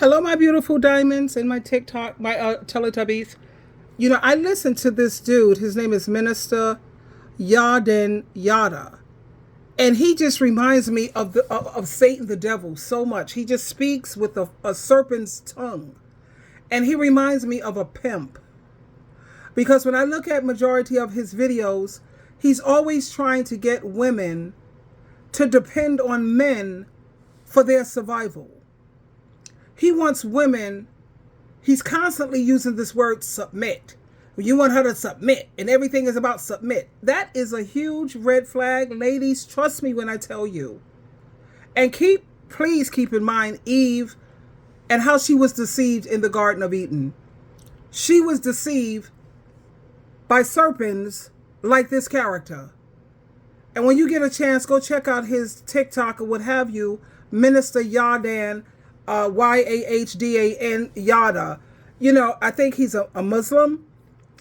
Hello, my beautiful diamonds and my TikTok, my Teletubbies. I listened to this dude. His name is Minister Yaden Yada. And he just reminds me of Satan the devil so much. He just speaks with a serpent's tongue. And he reminds me of a pimp. Because when I look at majority of his videos, he's always trying to get women to depend on men for their survival. He wants women, he's constantly using this word submit. You want her to submit, and everything is about submit. That is a huge red flag. Ladies, trust me when I tell you. And please keep in mind Eve and how she was deceived in the Garden of Eden. She was deceived by serpents like this character. And when you get a chance, go check out his TikTok or what have you, Minister Yadan, Yahdan, Yada. I think he's a Muslim.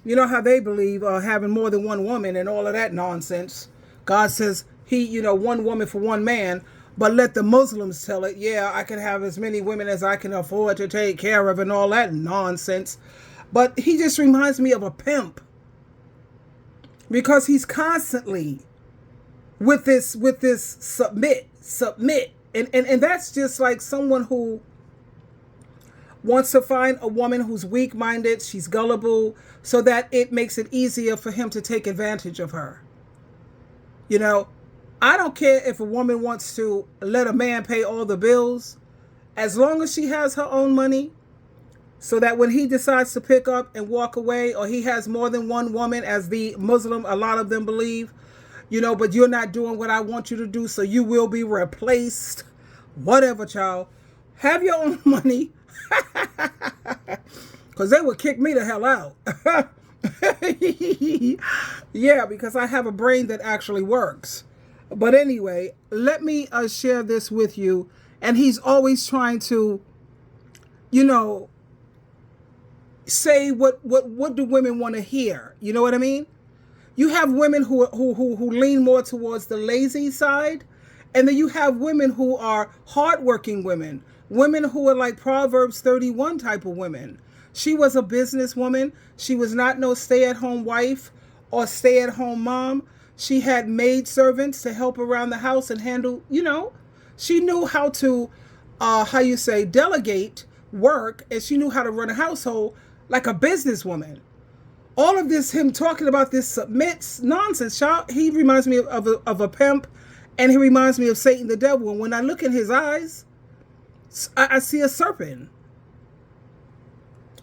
You know how they believe having more than one woman and all of that nonsense. God says one woman for one man, but let the Muslims tell it, yeah, I can have as many women as I can afford to take care of and all that nonsense. But he just reminds me of a pimp because he's constantly with this submit. And that's just like someone who wants to find a woman who's weak-minded, she's gullible, so that it makes it easier for him to take advantage of her. I don't care if a woman wants to let a man pay all the bills, as long as she has her own money, so that when he decides to pick up and walk away, or he has more than one woman, as the Muslim, a lot of them believe, but you're not doing what I want you to do, so you will be replaced. Whatever, child. Have your own money. Because they would kick me the hell out. Yeah, because I have a brain that actually works. But anyway, let me share this with you. And he's always trying to, say what do women want to hear. You know what I mean? You have women who lean more towards the lazy side, and then you have women who are hardworking women who are like Proverbs 31 type of women. She was a businesswoman. She was not no stay-at-home wife or stay-at-home mom. She had maid servants to help around the house and handle, she knew how to, delegate work, and she knew how to run a household like a businesswoman. All of this, him talking about this submits nonsense, child, he reminds me of a pimp, and he reminds me of Satan the devil. And when I look in his eyes, I see a serpent.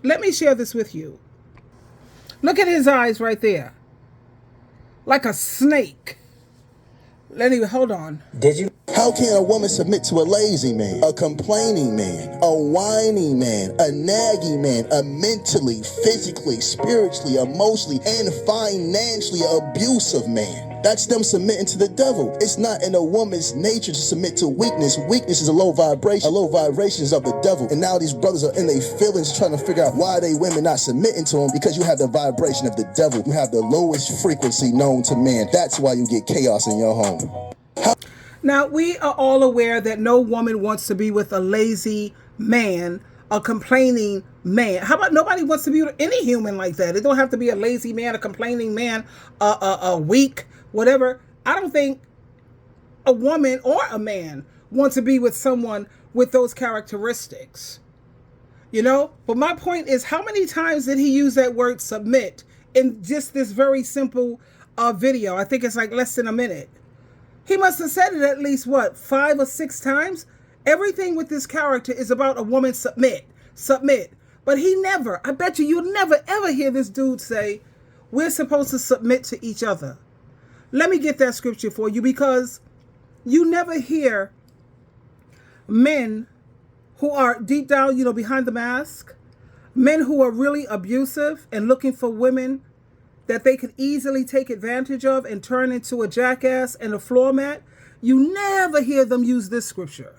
Let me share this with you. Look at his eyes right there. Like a snake. Anyway, hold on. Did you? How can a woman submit to a lazy man, a complaining man, a whiny man, a naggy man, a mentally, physically, spiritually, emotionally, and financially abusive man? That's them submitting to the devil. It's not in a woman's nature to submit to weakness. Weakness is a low vibration. A low vibration is of the devil. And now these brothers are in their feelings trying to figure out why they women not submitting to him, because you have the vibration of the devil. You have the lowest frequency known to man. That's why you get chaos in your home. Now, we are all aware that no woman wants to be with a lazy man, a complaining man. How about nobody wants to be with any human like that? It don't have to be a lazy man, a complaining man, a weak, whatever. I don't think a woman or a man wants to be with someone with those characteristics. But my point is, how many times did he use that word submit in just this very simple video? I think it's like less than a minute. He must have said it at least, 5 or 6 times? Everything with this character is about a woman submit. But I bet you'll never ever hear this dude say, we're supposed to submit to each other. Let me get that scripture for you, because you never hear men who are deep down, behind the mask, men who are really abusive and looking for women that they could easily take advantage of and turn into a jackass and a floor mat. You never hear them use this scripture.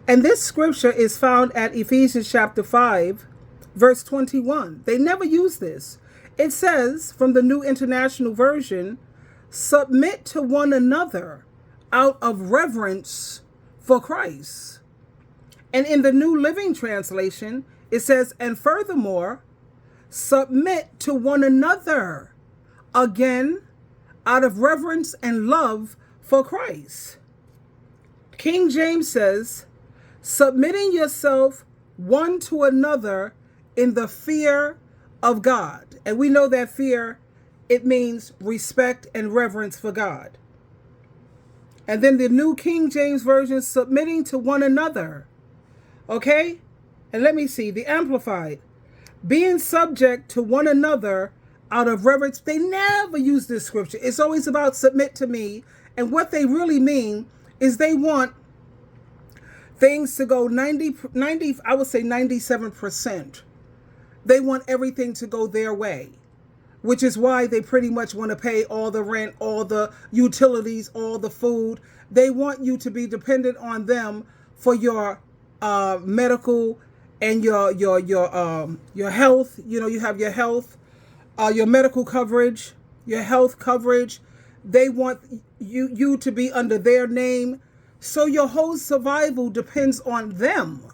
And this scripture is found at Ephesians chapter 5, verse 21. They never use this. It says, from the New International Version, submit to one another out of reverence for Christ. And in the New Living Translation, it says, and furthermore, submit to one another. Again, out of reverence and love for Christ. King James says, submitting yourself one to another in the fear of God. And we know that fear, it means respect and reverence for God. And then the New King James Version, submitting to one another. Okay? And let me see, the Amplified. Being subject to one another out of reverence. They never use this scripture. It's always about submit to me. And what they really mean is they want things to go 90, I would say 97%. They want everything to go their way, which is why they pretty much want to pay all the rent, all the utilities, all the food. They want you to be dependent on them for your medical and your health. You know, you have your health, your medical coverage, your health coverage. They want you to be under their name. So your whole survival depends on them.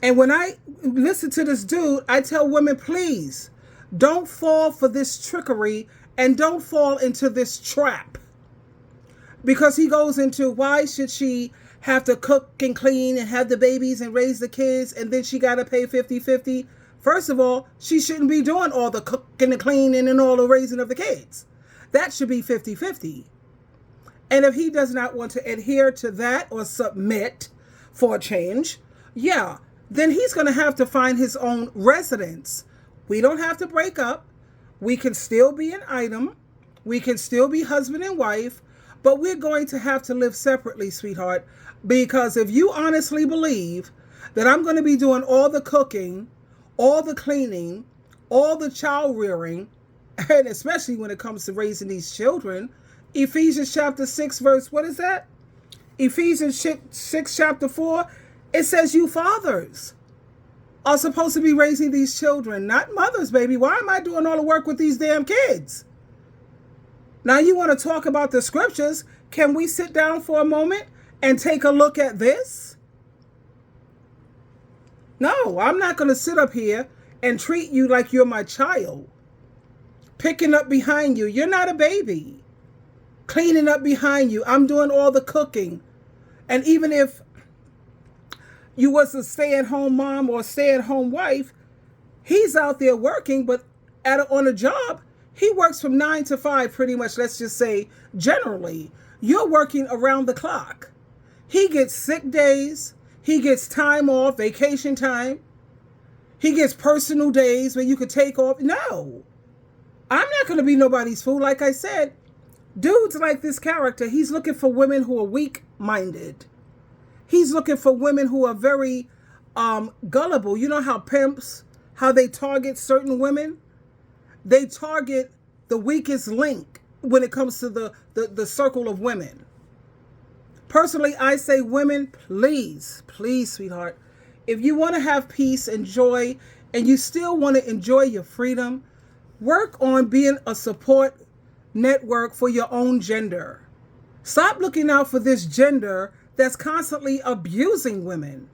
And when I listen to this dude, I tell women, please don't fall for this trickery and don't fall into this trap. Because he goes into, why should she have to cook and clean and have the babies and raise the kids, and then she got to pay 50-50? First of all, she shouldn't be doing all the cooking and cleaning and all the raising of the kids. That should be 50-50. And if he does not want to adhere to that or submit for a change, yeah, then he's going to have to find his own residence. We don't have to break up. We can still be an item. We can still be husband and wife, but we're going to have to live separately, sweetheart, because if you honestly believe that I'm going to be doing all the cooking, all the cleaning, all the child rearing, and especially when it comes to raising these children, Ephesians chapter 6 verse, what is that? Ephesians 6 chapter 4, it says you fathers are supposed to be raising these children, not mothers, baby. Why am I doing all the work with these damn kids? Now you want to talk about the scriptures. Can we sit down for a moment and take a look at this? No, I'm not going to sit up here and treat you like you're my child. Picking up behind you. You're not a baby. Cleaning up behind you. I'm doing all the cooking. And even if you was a stay-at-home mom or stay-at-home wife, he's out there working, but on a job, he works from 9 to 5 pretty much, let's just say, generally. You're working around the clock. He gets sick days. He gets time off, vacation time. He gets personal days where you could take off. No, I'm not going to be nobody's fool. Like I said, dudes like this character, he's looking for women who are weak-minded. He's looking for women who are very gullible. You know how pimps, how they target certain women? They target the weakest link when it comes to the circle of women. Personally, I say women, please, sweetheart, if you want to have peace and joy and you still want to enjoy your freedom, work on being a support network for your own gender. Stop looking out for this gender that's constantly abusing women.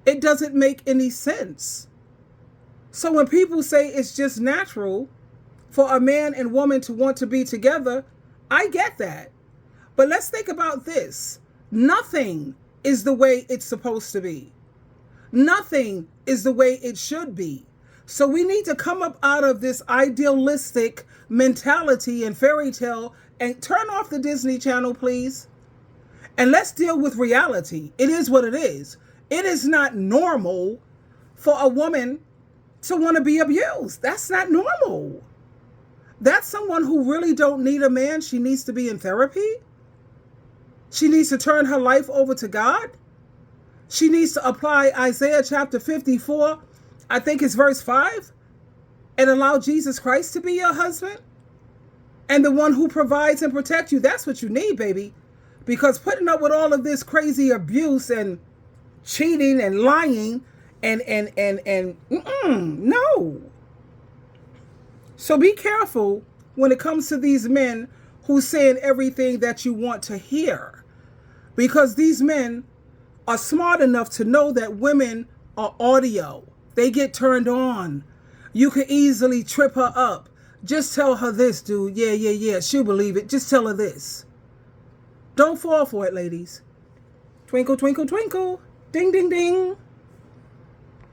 It doesn't make any sense. So when people say it's just natural for a man and woman to want to be together, I get that. But let's think about this. Nothing is the way it's supposed to be. Nothing is the way it should be. So we need to come up out of this idealistic mentality and fairy tale and turn off the Disney Channel, please. And let's deal with reality. It is what it is. It is not normal for a woman to want to be abused. That's not normal. That's someone who really don't need a man. She needs to be in therapy. She needs to turn her life over to God. She needs to apply Isaiah chapter 54, I think it's verse 5, and allow Jesus Christ to be your husband and the one who provides and protects you. That's what you need, baby. Because putting up with all of this crazy abuse and cheating and lying no. So be careful when it comes to these men who saying everything that you want to hear. Because these men are smart enough to know that women are audio. They get turned on. You could easily trip her up. Just tell her this, dude. Yeah, yeah, yeah. She'll believe it. Just tell her this. Don't fall for it, ladies. Twinkle, twinkle, twinkle. Ding, ding, ding.